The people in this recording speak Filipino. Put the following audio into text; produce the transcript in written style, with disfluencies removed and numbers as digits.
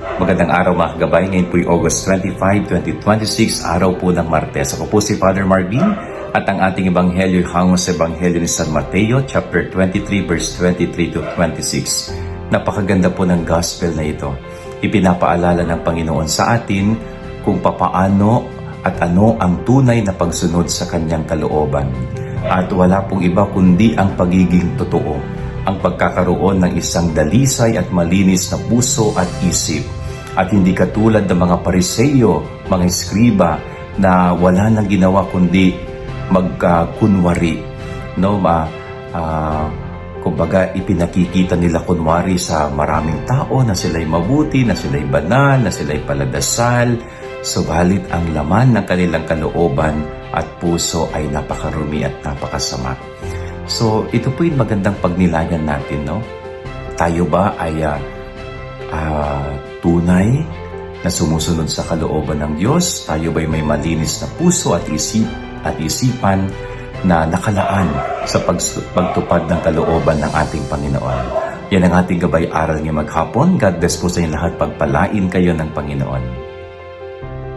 Magandang araw mga kagabay. Ngayon po August 25, 2026, araw po ng Martes. Ako po si Father Marvin at ang ating ebanghelyo hango sa ebanghelyo ni San Mateo, chapter 23, verse 23 to 26. Napakaganda po ng gospel na ito. Ipinapaalala ng Panginoon sa atin kung papaano at ano ang tunay na pagsunod sa kanyang kalooban. At wala pong iba kundi ang pagiging totoo, ang pagkakaroon ng isang dalisay at malinis na puso at isip. At hindi katulad ng mga Pariseyo, mga eskriba na wala nang ginawa kundi magkunwari. Kumbaga ipinakikita nila kunwari sa maraming tao na sila'y mabuti, na sila'y banal, na sila'y paladasal. Subalit ang laman ng kanilang kalooban at puso ay napakarumi at napakasama. So, ito po yung magandang pagnilayan natin, no? Tayo ba ay tunay na sumusunod sa kalooban ng Diyos? Tayo ba ay may malinis na puso at isipan na nakalaan sa pagtupad ng kalooban ng ating Panginoon? Yan ang ating gabay aral ngayong maghapon. God bless po sa inyo lahat. Pagpalain kayo ng Panginoon.